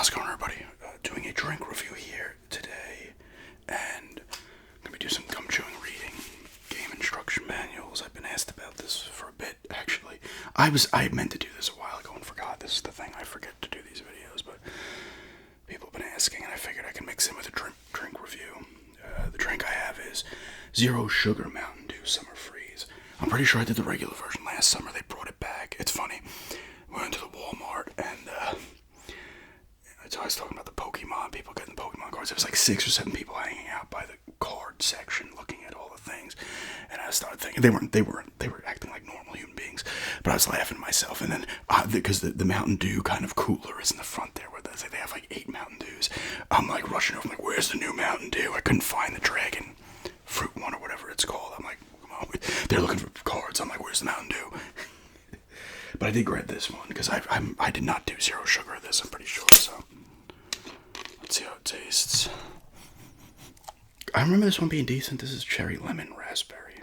How's it going, everybody? Doing a drink review here today, and I'm gonna be doing some gum chewing reading, game instruction manuals. I've been asked about this for a bit, actually. I meant to do this a while ago and forgot. This is the thing, I forget to do these videos, but people have been asking, and I figured I can mix in with a drink review. The drink I have is Zero Sugar Mountain Dew Summer Freeze. I'm pretty sure I did the regular version last summer. They brought it back. It's funny. We went to the Walmart, and so I was talking about the Pokemon, people getting the Pokemon cards. There was like 6 or 7 people hanging out by the card section looking at all the things. And I started thinking, they were acting like normal human beings. But I was laughing to myself. And then, because the Mountain Dew kind of cooler is in the front there, where they have like 8 Mountain Dews. I'm like rushing over, I'm like, where's the new Mountain Dew? I couldn't find the dragon fruit one or whatever it's called. I'm like, come on, they're looking for cards. I'm like, where's the Mountain Dew? But I did grab this one, because I did not do zero sugar of this, I'm pretty sure, so. Let's see how it tastes. I remember this one being decent. This is cherry lemon raspberry.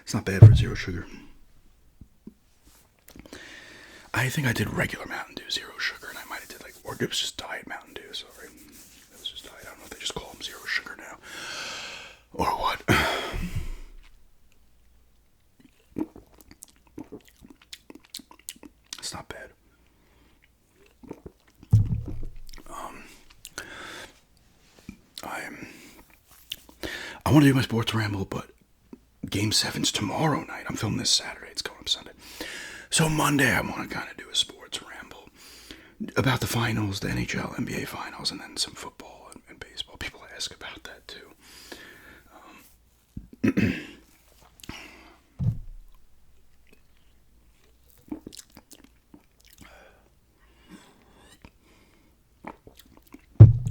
It's not bad for zero sugar. I think I did regular Mountain Dew zero sugar, and I might have did or it was just Diet Mountain Dew, sorry. It was just Diet. I don't know if they just call them zero sugar now. Or what? It's not bad. I want to do my sports ramble, but Game 7's tomorrow night. I'm filming this Saturday. It's going up Sunday. So Monday, I want to kind of do a sports ramble about the finals, the NHL, NBA finals, and then some football and baseball. People ask about that too.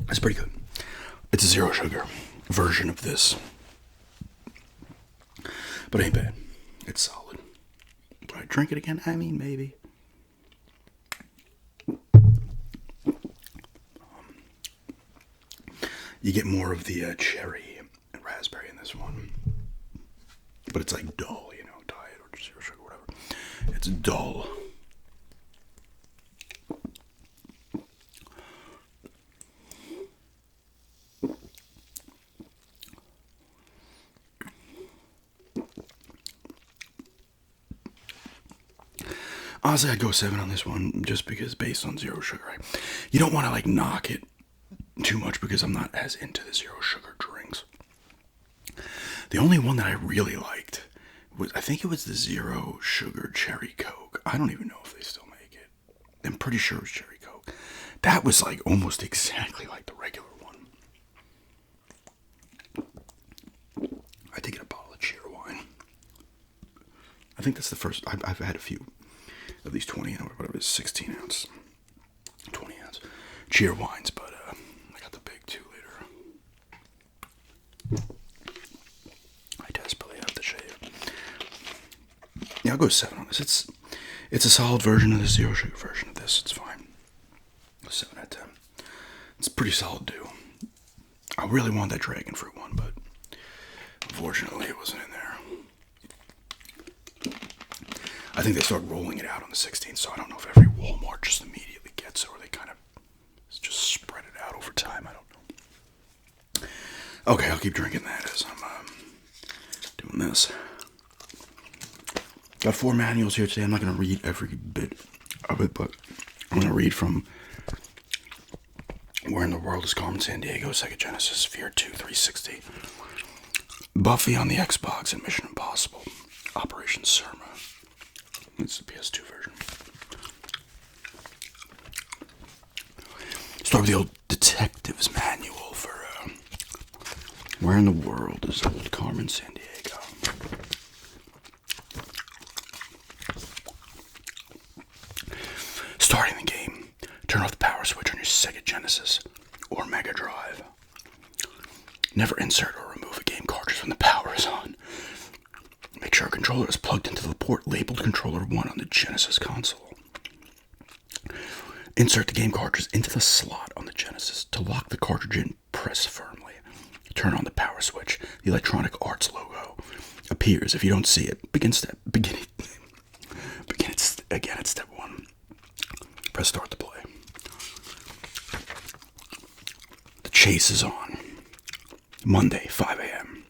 It's pretty good. It's a zero sugar version of this, but it ain't bad. It's solid. Would I drink it again? I mean, maybe. You get more of the cherry and raspberry in this one, but it's like dull, diet or zero sugar, whatever. It's dull. Honestly, I'd go 7 on this one just because based on zero sugar. You don't want to knock it too much because I'm not as into the zero sugar drinks. The only one that I really liked was, I think it was the zero sugar cherry Coke. I don't even know if they still make it. I'm pretty sure it was cherry Coke. That was almost exactly like the regular one. I did get a bottle of cheer wine. I think that's the first. I've had a few of these 20, whatever it is, 16 ounce, 20 ounce cheer wines, but I got the big 2-liter. I desperately have to shave. Yeah, I'll go 7 on this. It's a solid version of the zero sugar version of this. It's fine. 7 out of 10. It's pretty solid too. I really want that dragon fruit one, but unfortunately it wasn't in there. I think they start rolling it out on the 16th, so I don't know if every Walmart just immediately gets it, or they kind of just spread it out over time. I don't know. Okay, I'll keep drinking that as I'm doing this. Got 4 manuals here today. I'm not going to read every bit of it, but I'm going to read from Where in the World is Carmen San Diego, Sega Genesis, Fear 2, 360, Buffy on the Xbox, and Mission Impossible, Operation Surma. It's the PS2 version. Start with the old detective's manual for Where in the World is Carmen San Diego. Starting the game, turn off the power switch on your Sega Genesis or Mega Drive. Never insert or remove a game cartridge when the power is on. Make sure a controller is plugged into the port labeled Controller 1 on the Genesis console. Insert the game cartridge into the slot on the Genesis. To lock the cartridge in, press firmly. Turn on the power switch. The Electronic Arts logo appears. If you don't see it, begin again at step 1. Press start to play. The chase is on. Monday, 5 a.m.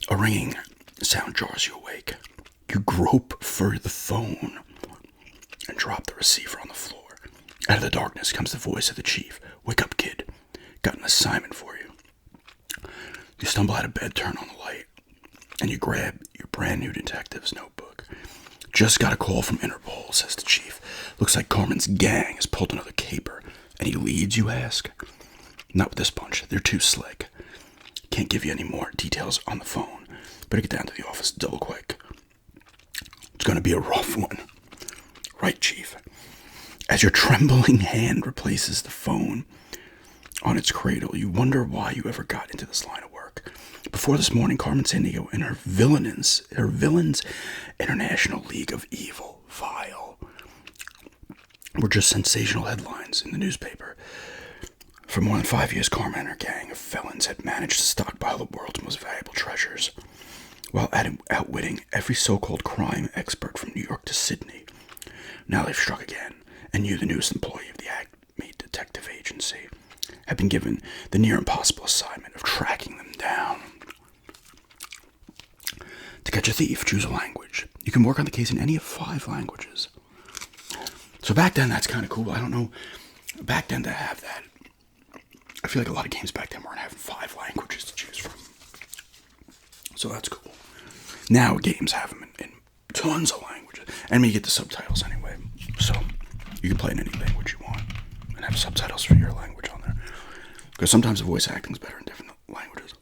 A ringing sound jars you awake. You grope for the phone and drop the receiver on the floor. Out of the darkness comes the voice of the chief. Wake up, kid. Got an assignment for you. You stumble out of bed, turn on the light, and you grab your brand new detective's notebook. Just got a call from Interpol, says the chief. Looks like Carmen's gang has pulled another caper. Any leads, you ask? Not with this bunch. They're too slick. Can't give you any more details on the phone. Better get down to the office double quick. It's going to be a rough one. Right, chief. As your trembling hand replaces the phone on its cradle, you wonder why you ever got into this line of work. Before this morning, Carmen San Diego and her villains International League of Evil, vile, were just sensational headlines in the newspaper. For more than 5 years, Carmen and her gang of felons had managed to stockpile the world's most valuable treasures, while outwitting every so-called crime expert from New York to Sydney. Now they've struck again, and you, the newest employee of the Acme Detective Agency, have been given the near-impossible assignment of tracking them down. To catch a thief, choose a language. You can work on the case in any of 5 languages. So back then, that's kind of cool. I don't know. Back then, to have that, I feel like a lot of games back then weren't having 5 languages to choose from. So that's cool. Now games have them in tons of languages. And you get the subtitles anyway. So you can play in any language you want and have subtitles for your language on there. Because sometimes the voice acting is better in different languages.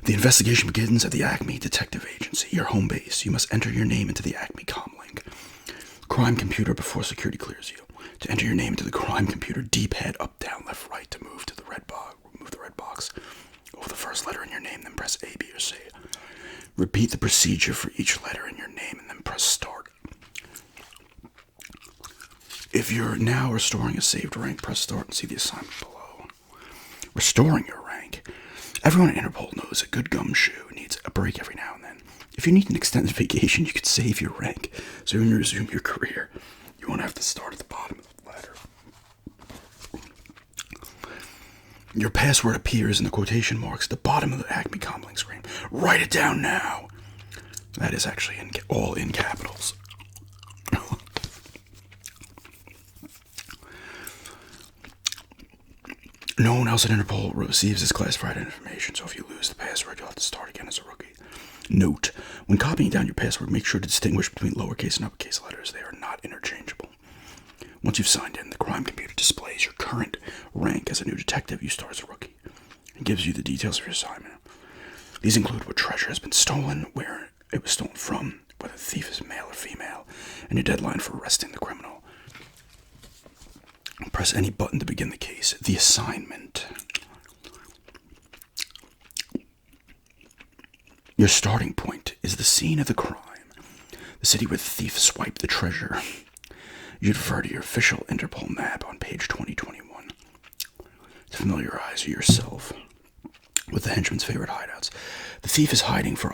The investigation begins at the Acme Detective Agency, your home base. You must enter your name into the Acme comlink. Crime computer before security clears you. To enter your name into the crime computer, D-pad up, down, left, right to move to the red box. Remove the red box. Over the first letter in your name, then press A, B, or C. Repeat the procedure for each letter in your name and then press start. If you're now restoring a saved rank, press start and see the assignment below. Restoring your rank. Everyone at Interpol knows a good gumshoe needs a break every now and then. If you need an extended vacation, you could save your rank. So when you resume your career, you won't have to start at the bottom of the ladder. Your password appears in the quotation marks at the bottom of the Acme comlink screen. Write it down now. That is actually all in capitals. No one else at Interpol receives this classified information, so if you lose the password, you'll have to start again as a rookie. Note, when copying down your password, make sure to distinguish between lowercase and uppercase letters. They are not interchangeable. Once you've signed in, the crime computer displays your current rank as a new detective. You start as a rookie and gives you the details of your assignment. These include what treasure has been stolen, where it was stolen from, whether the thief is male or female, and your deadline for arresting the criminal. Press any button to begin the case. The assignment. Your starting point is the scene of the crime, the city where the thief swiped the treasure. You refer to your official Interpol map on page 2021 to familiarize yourself with the henchman's favorite hideouts. The thief is heading for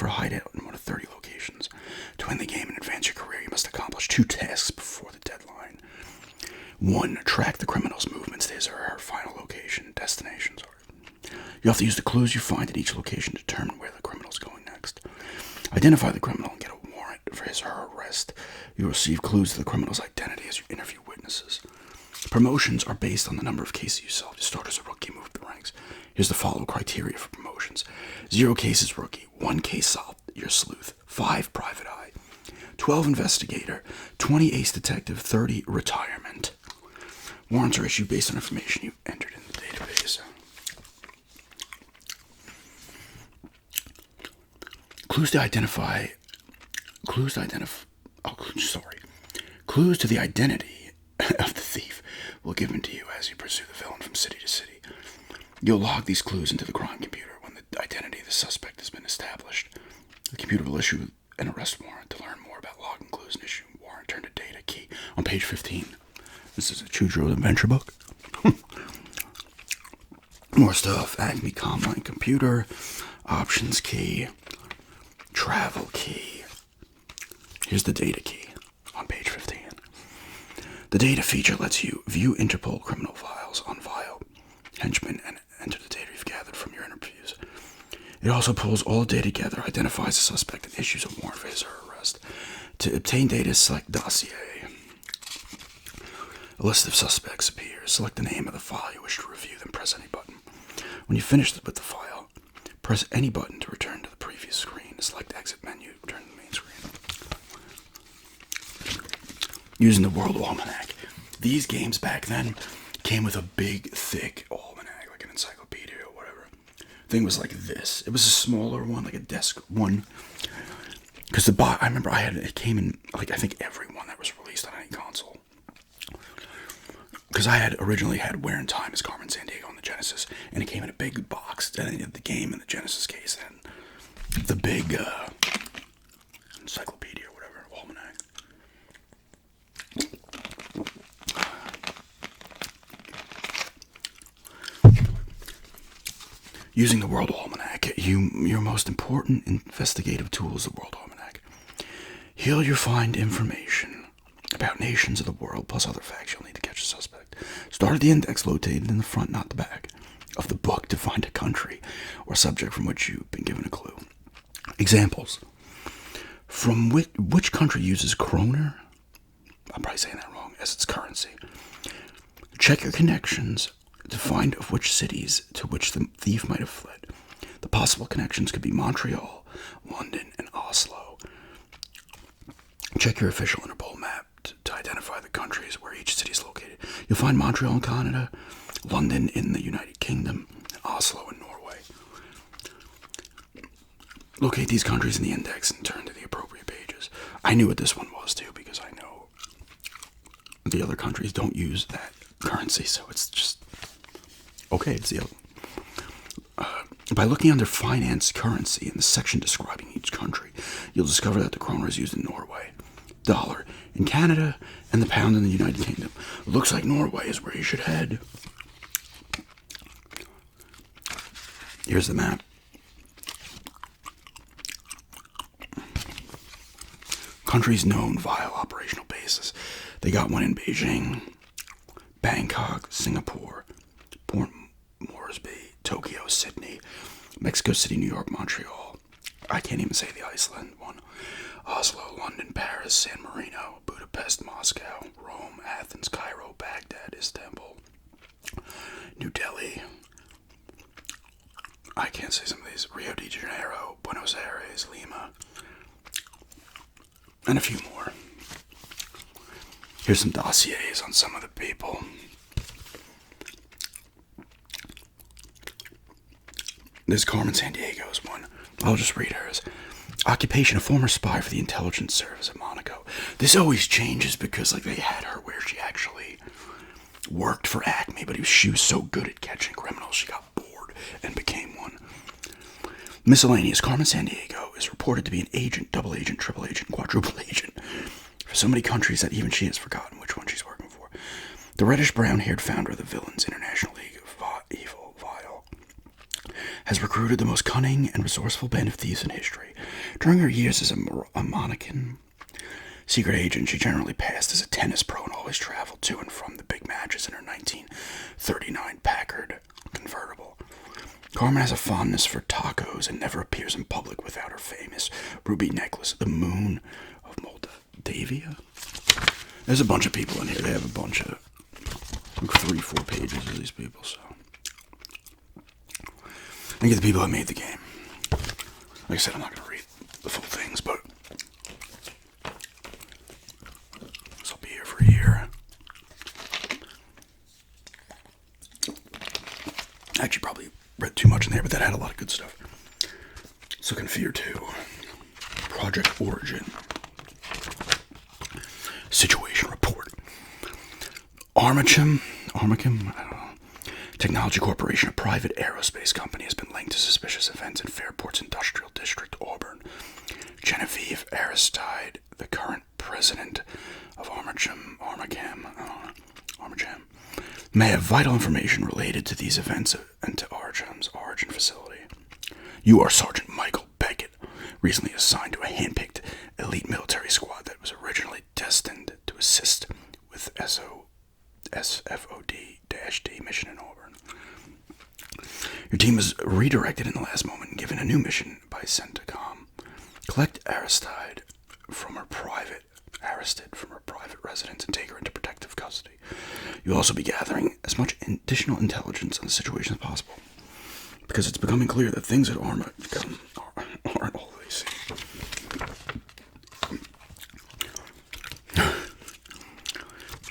a hideout in one of 30 locations. To win the game and advance your career, you must accomplish 2 tasks before the deadline. 1. Track the criminal's movements to his or her final location, destinations. You have to use the clues you find at each location to determine where the criminal is going next. Identify the criminal and get a warrant for his or her arrest. You receive clues to the criminal's identity as you interview witnesses. Promotions are based on the number of cases you solve. You start as a rookie, move up the ranks. Here's the following criteria for promotions. 0 cases rookie, 1 case solved, you're sleuth, 5 private eye, 12 investigator, 20 ace detective, 30 retirement. Warrants are issued based on information you entered in the database. Clues to the identity of the thief will be given to you as you pursue the villain from city to city. You'll log these clues into the crime computer. When the identity of the suspect has been established, the computer will issue an arrest warrant. To learn more about logging clues, close an issue warrant, turn to data key. On page 15. This is a Choose Your Own Adventure book. More stuff. Acme Combine Computer. Options key. Travel key. Here's the data key on page 15. The data feature lets you view Interpol criminal files on file henchmen and enter the data you've gathered from your interviews. It also pulls all the data together, identifies the suspect, and issues a warrant for his or her arrest. To obtain data, select Dossier. A list of suspects appears. Select the name of the file you wish to review, then press any button. When you've finished with the file, press any button to return to the previous screen. Select Exit menu to return to the main screen. Using the World Almanac. These games back then came with a big, thick almanac, like an encyclopedia or whatever. Thing was like this. It was a smaller one, like a desk one. Because I remember it came in, like, I think every one that was released on any console. Because I had originally had Where in Time as Carmen San Diego on the Genesis, and it came in a big box. Then I had the game in the Genesis case, and the big encyclopedia or whatever, almanac. Using the World Almanac, your most important investigative tool is the World Almanac. Here you'll find information about nations of the world, plus other facts you'll need to catch a suspect. Start at the index located in the front, not the back, of the book to find a country or subject from which you've been given a clue. Examples. From which country uses kroner? I'm probably saying that wrong, as its currency. Check your connections to find of which cities to which the thief might have fled. The possible connections could be Montreal, London, and Oslo. Check your official Interpol map to identify the countries where each city is located. You'll find Montreal in Canada, London in the United Kingdom, and Oslo in Norway. Locate these countries in the index and turn to the appropriate pages. I knew what this one was too, because I know the other countries don't use that currency, so it's just okay. It's the other one. By looking under finance currency in the section describing each country, you'll discover that the kroner is used in Norway, dollar in Canada, and the pound in the United Kingdom. Looks like Norway is where you should head. Here's the map. Countries known via operational bases. They got one in Beijing, Bangkok, Singapore, Port Moresby, Tokyo, Sydney, Mexico City, New York, Montreal. I can't even say the Iceland one. Oslo, London, Paris, San Marino, Budapest, Moscow, Rome, Athens, Cairo, Baghdad, Istanbul, New Delhi. I can't say some of these. Rio de Janeiro, Buenos Aires, Lima, and a few more. Here's some dossiers on some of the people. This Carmen San Diego's one. I'll just read hers. Occupation, a former spy for the intelligence service at Monaco. This always changes because, like, they had her where she actually worked for Acme, but she was so good at catching criminals, she got bored and became one. Miscellaneous. Carmen San Diego is reported to be an agent, double agent, triple agent, quadruple agent for so many countries that even she has forgotten which one she's working for. The reddish-brown-haired founder of the Villains International League of Evil Vile has recruited the most cunning and resourceful band of thieves in history. During her years as a Monacan secret agent, she generally passed as a tennis pro and always traveled to and from the big matches in her 1939 Packard convertible. Carmen has a fondness for tacos and never appears in public without her famous ruby necklace, the Moon of Moldavia. There's a bunch of people in here. They have a bunch of, like, 3-4 pages of these people, so. And get the people that made the game. Like I said, I'm not going to read the full things, but this will be here for a year. I actually probably read too much in there, but that had a lot of good stuff. Let's look in Fear 2. Project Origin. Situation Report. Armacham, I don't know. Technology Corporation, a private aerospace company, has been linked to suspicious events in Fairport's Industrial District, Auburn. Genevieve Aristide, the current president of Armagem, may have vital information related to these events and to Armagem's origin facility. You are Sergeant Michael Beckett, recently assigned to a handpicked elite military squad that was originally destined to assist with SFOD-D mission in Auburn. Your team was redirected in the last moment and given a new mission by CENTCOM. Collect Aristide from her private residence and take her into protective custody. You'll also be gathering as much additional intelligence on the situation as possible, because it's becoming clear that things at Arma aren't all they seem.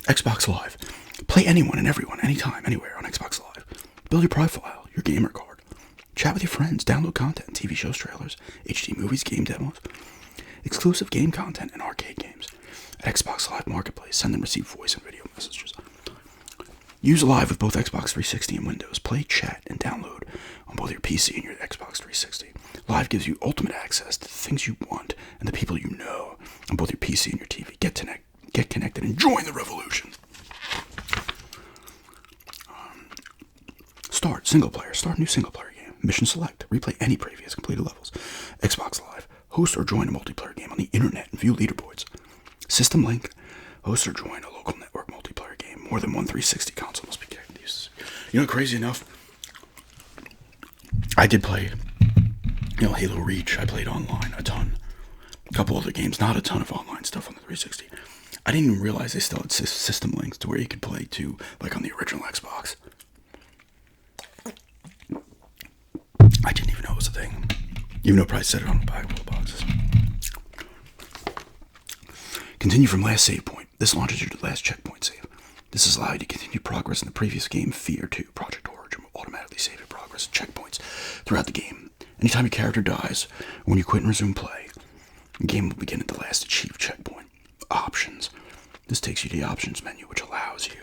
Xbox Live. Play anyone and everyone, anytime, anywhere on Xbox Live. Build your profile, your gamer card. Chat with your friends, download content, TV shows, trailers, HD movies, game demos, exclusive game content, and arcade games. At Xbox Live Marketplace, send and receive voice and video messages. Use Live with both Xbox 360 and Windows. Play, chat, and download on both your PC and your Xbox 360. Live gives you ultimate access to the things you want and the people you know on both your PC and your TV. Get connected and join the revolution. Start single player. Start a new single player game. Mission select. Replay any previous completed levels. Xbox Live. Host or join a multiplayer game on the internet and view leaderboards. System link. Host or join a local network multiplayer game. More than one 360 console must be connected. You know, crazy enough, I did play, Halo Reach. I played online a ton. A couple other games, not a ton of online stuff on the 360. I didn't even realize they still had system links to where you could play too, like on the original Xbox. I didn't even know it was a thing, even though I probably said it on the back of the boxes. Continue from last save point. This launches you to the last checkpoint save. This is allowed you to continue progress in the previous game. Fear 2, Project Origin will automatically save your progress at checkpoints throughout the game. Anytime your character dies, or when you quit and resume play, the game will begin at the last achieved checkpoint. Options. This takes you to the options menu, which allows you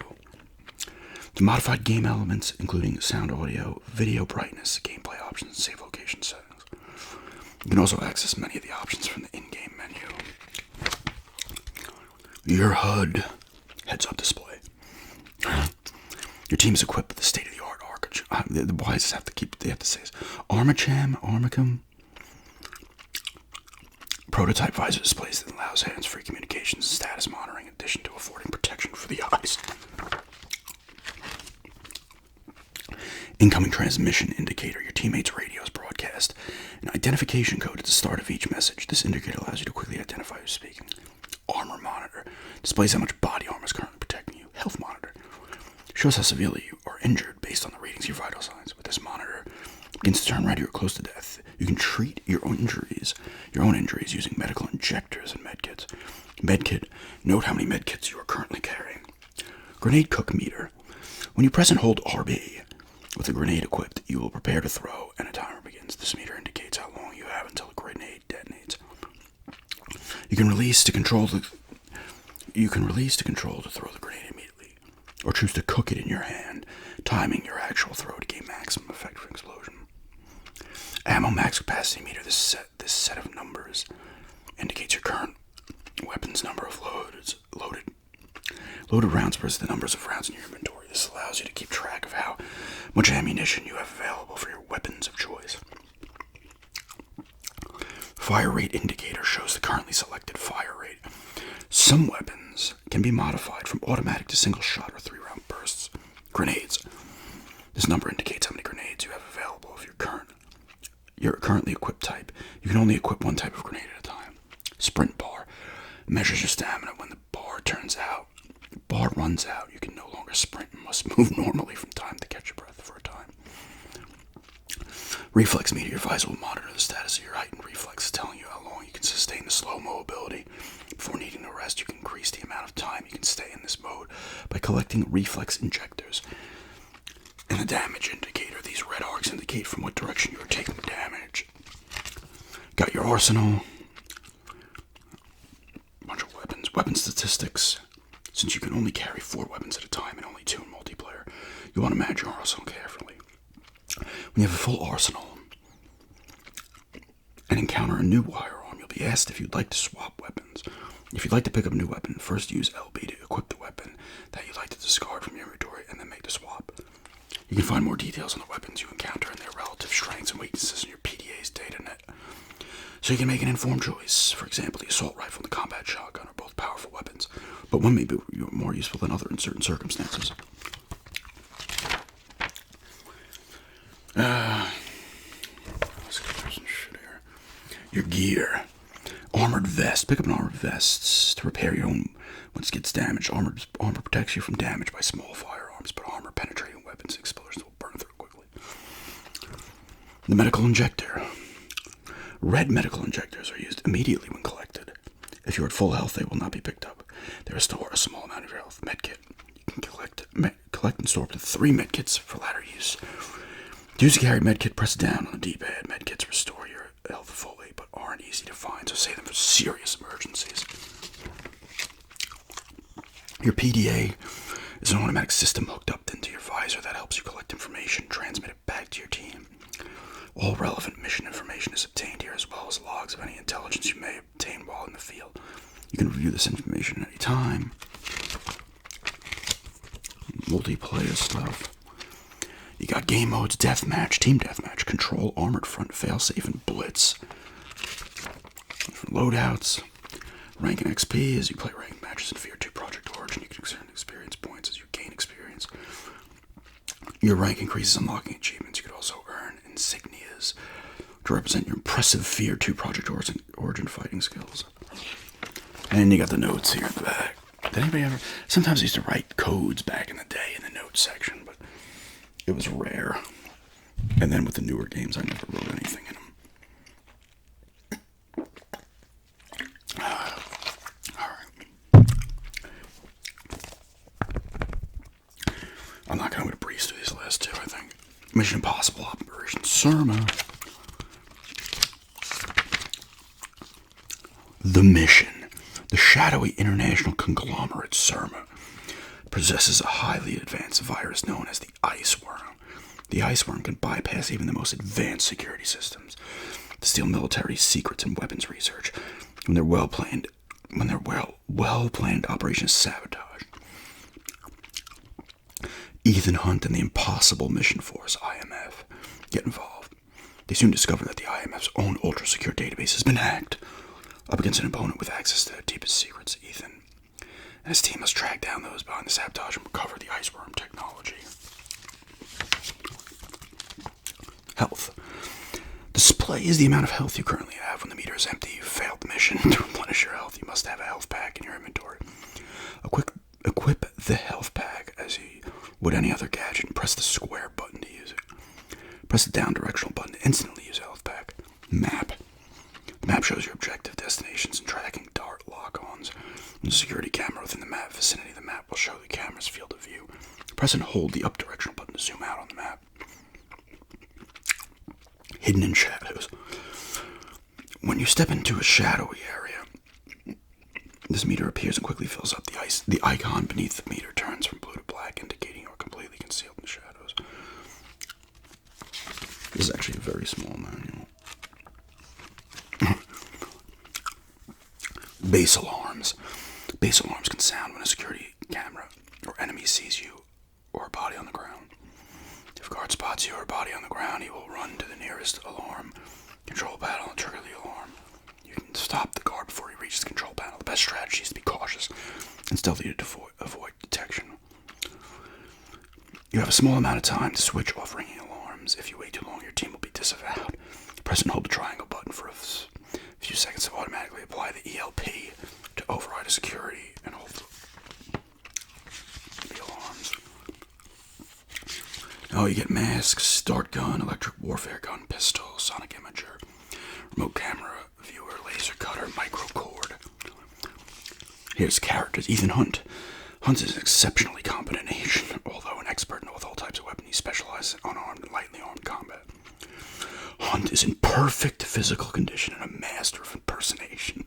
to modify game elements, including sound, audio, video brightness, gameplay options, and save location settings. You can also access many of the options from the in-game menu. Your HUD heads-up display. Your team is equipped with the state-of-the-art the boys they have to say this. Armagem prototype visor displays that allows hands-free communications and status monitoring, in addition to affording protection for the eyes. Incoming transmission indicator. Your teammates' radios broadcast an identification code at the start of each message. This indicator allows you to quickly identify who's speaking. Armor monitor displays how much body armor is currently protecting you. Health monitor shows how severely you are injured based on the readings of your vital signs. With this monitor, it begins to turn red or close to death. You can treat your own injuries using medical injectors and medkits. Medkit, note how many medkits you are currently carrying. Grenade cook meter. When you press and hold RB with a grenade equipped, you will prepare to throw and a timer begins. This meter indicates how long you have until the grenade detonates. You can release to control to throw the grenade immediately, or choose to cook it in your hand, timing your actual throw to gain maximum effect for explosion. Ammo max capacity meter. This set of numbers indicates your current weapon's number of loaded rounds versus the numbers of rounds in your inventory. This allows you to keep track of how much ammunition you have available for your weapons of choice. Fire rate indicator shows the currently selected fire rate. Some weapons can be modified from automatic to single shot or 3-round bursts. Grenades. This number indicates how many grenades you have available of your currently equipped type. You can only equip one type of grenade at a time. Sprint bar measures your stamina. When the bar runs out, you can no longer sprint and must move normally from time to catch your breath for a time. Reflex meter. Your visor will monitor the status of your heightened reflexes, telling you how long you can sustain the slow mobility. Before needing to rest, you can increase the amount of time you can stay in this mode by collecting reflex injectors. And the damage indicator. These red arcs indicate from what direction you are taking damage. Got your arsenal. A bunch of weapons. Weapon statistics. Since you can only carry 4 weapons at a time and only 2 in multiplayer, you want to manage your arsenal carefully. When you have a full arsenal and encounter a new firearm, you'll be asked if you'd like to swap weapons. If you'd like to pick up a new weapon, first use LB to equip the weapon that you'd like to discard from your inventory, and then make the swap. You can find more details on the weapons you encounter and their relative strengths and weaknesses in your PDA's datanet, so you can make an informed choice. For example, the assault rifle and the combat shotgun are both powerful weapons, but one may be more useful than other in certain circumstances. Let's go through some shit here. Your gear. Armored vest. Pick up an armored vest to repair your own once it gets damaged. Armor protects you from damage by small firearms, but armor penetrating weapons and explosives will burn through quickly. The medical injector. Red medical injectors are used immediately when collected. If you're at full health, they will not be picked up. They restore a small amount of your health. Medkit. You can collect and store up to 3 medkits for latter use. To use a carry medkit, press down on the D-pad. Medkits restore your health fully, but aren't easy to find, so save them for serious emergencies. Your PDA is an automatic system hooked up into your visor that helps you collect information, transmit it back to your team. All relevant mission information is obtained here, as well as logs of any intelligence you may obtain while in the field. You can review this information at any time. Multiplayer stuff. You got game modes, deathmatch, team deathmatch, control, armored front, failsafe, and blitz. Different loadouts. Rank and XP. As you play ranked matches in Fear 2 Project Origin, you can earn experience points as you gain experience. Your rank increases unlocking achievements. You could also earn insignias to represent your impressive Fear 2 Project Origin fighting skills. And you got the notes here in the back. Did anybody ever... Sometimes I used to write codes back in the day in the notes section, but it was rare. And then with the newer games, I never wrote anything in them. I'm going to breeze through these last two, I think. Mission Impossible Operation Surma. The mission. The shadowy international conglomerate Surma possesses a highly advanced virus known as the Ice Worm. The Ice Worm can bypass even the most advanced security systems to steal military secrets and weapons research when their well-planned operation is sabotaged. Ethan Hunt and the Impossible Mission Force, IMF, get involved. They soon discover that the IMF's own ultra-secure database has been hacked. Up against an opponent with access to their deepest secrets, Ethan and his team must track down those behind the sabotage and recover the Ice Worm technology. Health. Display is the amount of health you currently have. When the meter is empty, you failed the mission. To replenish your health, you must have a health pack in your inventory. Equip the health pack as you would any other gadget and press the square button to use it. Press the down directional button to instantly use a health pack. Map. The map shows your objective, destinations, and tracking dart lock-ons. The security camera within the map vicinity of the map will show the camera's field of view. Press and hold the up directional button to zoom out on the map. Hidden in shadows. When you step into a shadowy area, this meter appears and quickly fills up. The icon beneath the meter turns from blue to black, indicating you're completely concealed in the shadows. This is actually a very small manual. Base alarms. Base alarms can sound when a security camera or enemy sees you or a body on the ground. If a guard spots you or a body on the ground, he will run to the nearest alarm control panel and trigger the alarm. You can stop the guard before he reaches the control panel. The best strategy is to be cautious and stealthy to avoid detection. You have a small amount of time to switch off ringing alarms. If you wait too long, your team will be disavowed. Press and hold the triangle button for a few seconds to automatically apply the ELP to override a security and hold the alarms. Oh, you get masks, dart gun, electric warfare gun, pistol, sonic imager, remote camera, viewer, laser cutter, micro cord. Here's characters. Ethan Hunt. Hunt is an exceptionally competent agent. Although an expert with all types of weapons, he specializes in unarmed and lightly armed combat. Hunt is in perfect physical condition and a master of impersonation.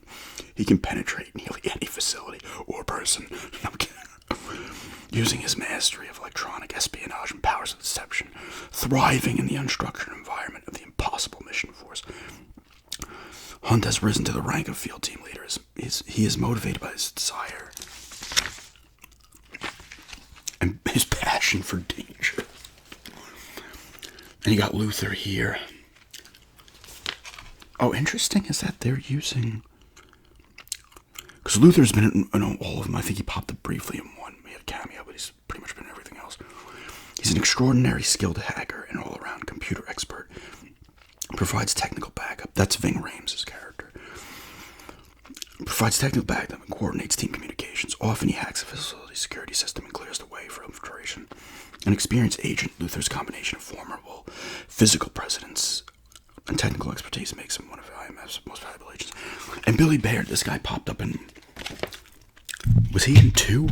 He can penetrate nearly any facility or person. Using his mastery of electronic espionage and powers of deception, thriving in the unstructured environment of the Impossible Mission Force. Hunt has risen to the rank of field team leader. he is motivated by his desire and his passion for danger. And you got Luther here. Oh, interesting is that they're using... Because Luther's been in all of them. I think he popped up briefly in one. He had a cameo, but he's pretty much been in everything else. He's an extraordinary skilled hacker and all-around computer expert. Provides technical backup. That's Ving Rhames' character. Provides technical backup and coordinates team communications. Often he hacks a facility security system and clears the way for infiltration. An experienced agent, Luther's combination of formidable physical presence and technical expertise makes him one of IMF's most valuable agents. And Billy Baird, this guy popped up in... Was he in 2?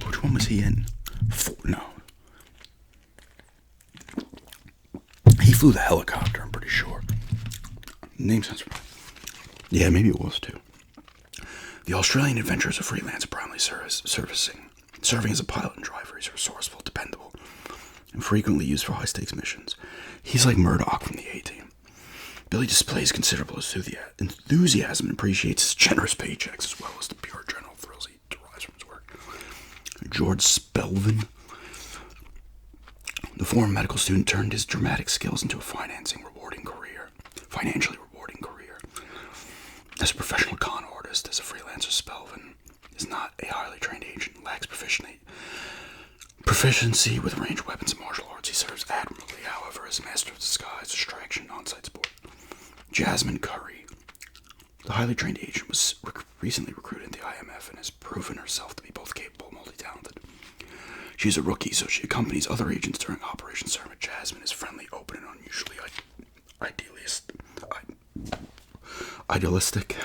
Which one was he in? 4? No. He flew the helicopter, I'm pretty sure. Name sounds right. Yeah, maybe it was 2. The Australian adventurer is a freelancer primarily serving as a pilot and driver. He's resourceful, dependable, and frequently used for high-stakes missions. He's like Murdoch from the A-Team. Billy displays considerable enthusiasm and appreciates his generous paychecks as well as the pure general thrills he derives from his work. George Spelvin, the former medical student, turned his dramatic skills into a financially rewarding career. As a professional con artist, as a freelancer, Spelvin is not a highly trained agent, lacks proficiency with ranged weapons and martial arts. He serves admirably, however, as a master of disguise, distraction, and on-site support. Jasmine Curry, the highly trained agent, was recently recruited into the IMF and has proven herself to be both capable and multi-talented. She is a rookie, so she accompanies other agents during Operation Sermon. Jasmine is friendly, open, and unusually idealistic.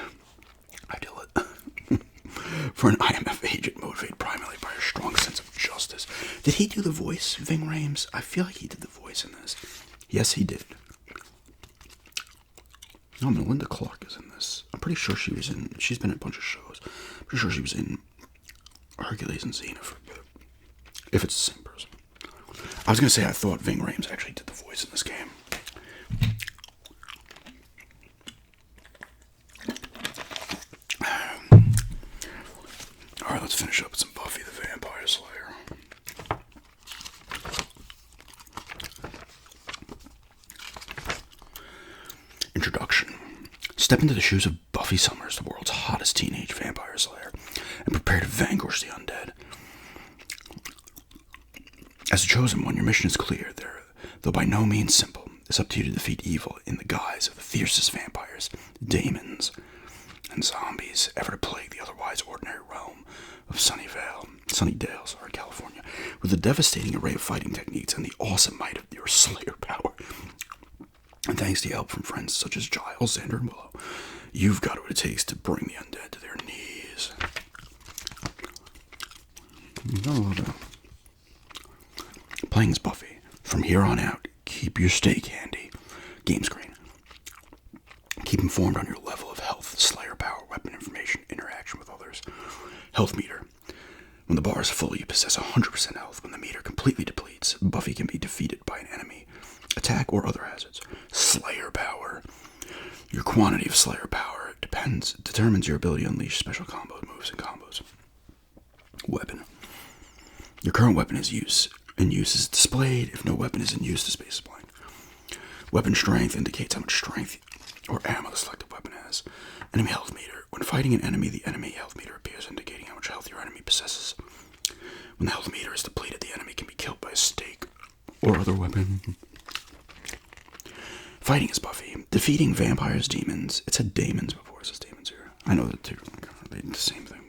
For an IMF agent motivated primarily by a strong sense of justice. Did he do the voice, Ving Rhames? I feel like he did the voice in this. Yes, he did. No, Melinda Clark is in this. I'm pretty sure she's been in a bunch of shows. I'm pretty sure she was in Hercules and Xena for a bit. If it's the same person. I was going to say I thought Ving Rhames actually did the voice in this game. Alright, let's finish up with some Buffy the Vampire Slayer. Introduction. Step into the shoes of Buffy Summers, the world's hottest teenage vampire slayer, and prepare to vanquish the undead. As a chosen one, your mission is clear, though by no means simple. It's up to you to defeat evil in the guise of the fiercest vampires, demons, and zombies ever to plague the otherwise ordinary realm of Sunnydale, California, with a devastating array of fighting techniques and the awesome might of your Slayer power. And thanks to help from friends such as Giles, Xander, and Willow, you've got what it takes to bring the undead to their knees. Playing as Buffy. From here on out, keep your stake handy. Game screen. Keep informed on your level of health, Slayer power, weapon information, interaction with others. Health meter. When the bar is full, you possess 100% health. When the meter completely depletes, Buffy can be defeated by an enemy, attack, or other hazards. Slayer power. Your quantity of Slayer power determines your ability to unleash special combos, moves, and combos. Weapon. Your current weapon is use is displayed. If no weapon is in use, the space is blank. Weapon strength indicates how much strength or ammo the selected weapon has. Enemy health meter. When fighting an enemy, the enemy health meter appears, indicating how much health your enemy possesses. When the health meter is depleted, the enemy can be killed by a stake or other weapon. Fighting as Buffy. Defeating vampires, demons. It said daemons before, it says demons here. I know that too. They did the same thing.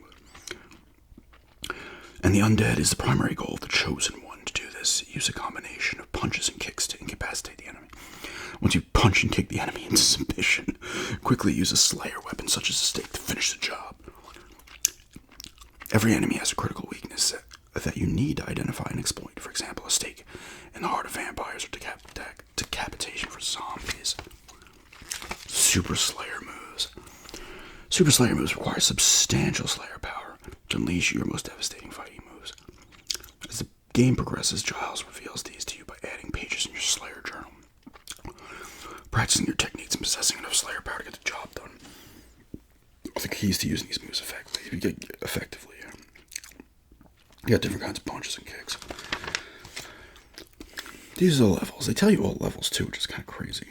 And the undead is the primary goal of the chosen one. To do this, use a combination of punches and kicks to incapacitate the enemy. Once you punch and kick the enemy into submission, quickly use a Slayer weapon such as a stake to finish the job. Every enemy has a critical weakness that you need to identify and exploit. For example, a stake in the heart of vampires or decapitation for zombies. Super Slayer moves. Super Slayer moves require substantial Slayer power to unleash your most devastating fighting moves. As the game progresses, Giles reveals these to you by adding pages in your Slayer journal. Practicing your techniques and possessing enough Slayer power to get the job done the keys to using these moves effectively. You got different kinds of punches and kicks. These are the levels. They tell you all levels too, which is kind of crazy.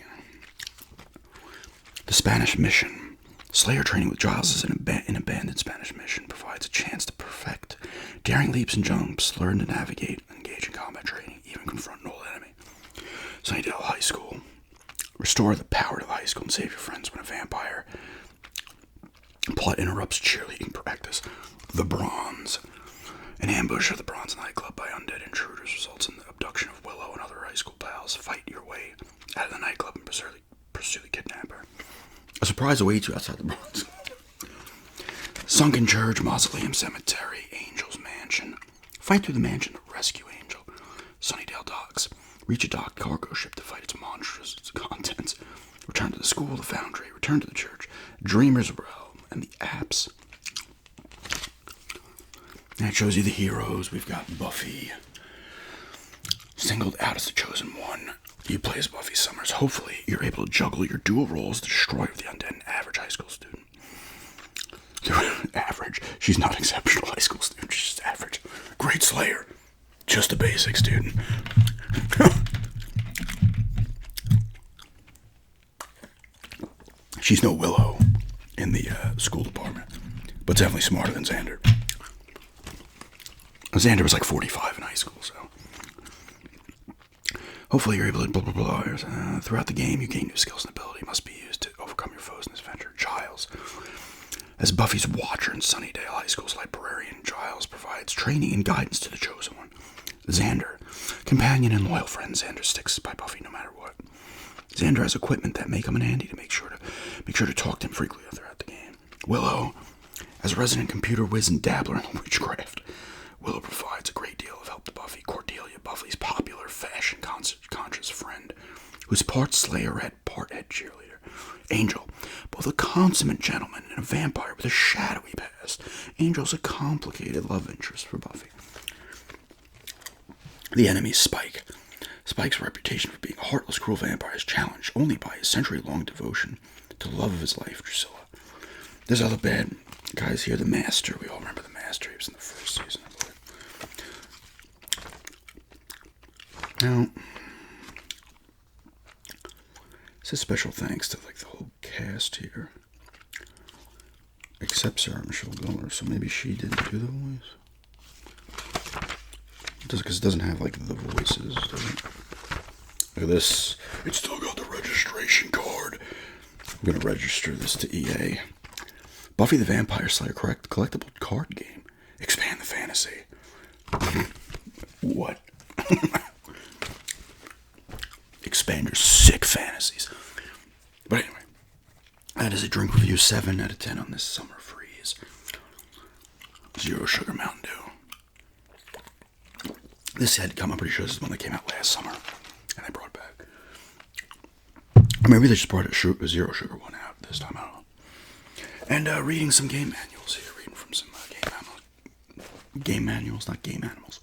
The Spanish Mission. Slayer training with Giles is an abandoned Spanish mission. Provides a chance to perfect daring leaps and jumps, learn to navigate, engage in combat training, even confront an old enemy. Sunnydale High School. Restore the power to the high school and save your friends when a vampire plot interrupts cheerleading practice. The Bronze. An ambush of the Bronze nightclub by undead intruders results in the abduction of Willow and other high school pals. Fight your way out of the nightclub and pursue the kidnapper. A surprise awaits you outside the Bronze. Sunken Church, Mausoleum Cemetery, Angel's Mansion. Fight through the mansion to rescue Angel. Sunnydale Docks. Reach a docked cargo ship to fight its monstrous contents. Return to the school, the foundry. Return to the church. Dreamer's Realm and the apps. And it shows you the heroes. We've got Buffy. Singled out as the chosen one. You play as Buffy Summers. Hopefully, you're able to juggle your dual roles, the destroyer of the undead and average high school student. Average. She's not exceptional high school student. She's just average. Great Slayer. Just a basic student. She's no Willow in the school department, but definitely smarter than Xander. Xander was like 45 in high school, so. Hopefully you're able to blah, blah, blah. Throughout the game, you gain new skills and ability must be used to overcome your foes in this adventure. Giles. As Buffy's watcher in Sunnydale High School's librarian, Giles provides training and guidance to the chosen one. Xander. Companion and loyal friend, Xander sticks by Buffy no matter what. Xander has equipment that may come in handy to make sure to talk to him frequently throughout the game. Willow. As a resident computer whiz and dabbler in witchcraft, Willow provides a great deal of help to Buffy. Cordelia, Buffy's popular fashion-conscious friend, who's part Slayer, part head cheerleader. Angel, both a consummate gentleman and a vampire with a shadowy past. Angel's a complicated love interest for Buffy. The enemy, Spike. Spike's reputation for being a heartless, cruel vampire is challenged only by his century-long devotion to the love of his life, Drusilla. There's other bad guys here. The Master. We all remember the Master. He was in the first season, I believe. Now, it says special thanks to like the whole cast here, except Sarah Michelle Gellar. So maybe she didn't do the voice. Because it doesn't have like the voices, does it? Look at this. It's still got the registration card. I'm going to register this to EA. Buffy the Vampire Slayer collectible card game. Expand the fantasy. What? Expand your sick fantasies. But anyway, that is a drink review 7 out of 10 on this summer freeze. Zero sugar Mountain Dew. This had come, I'm pretty sure this is one that came out last summer, and they brought it back. Or maybe they just brought a zero sugar one out this time, I don't know. And reading some game manuals here, reading from some game manuals, not game animals.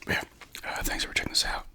But yeah, thanks for checking this out.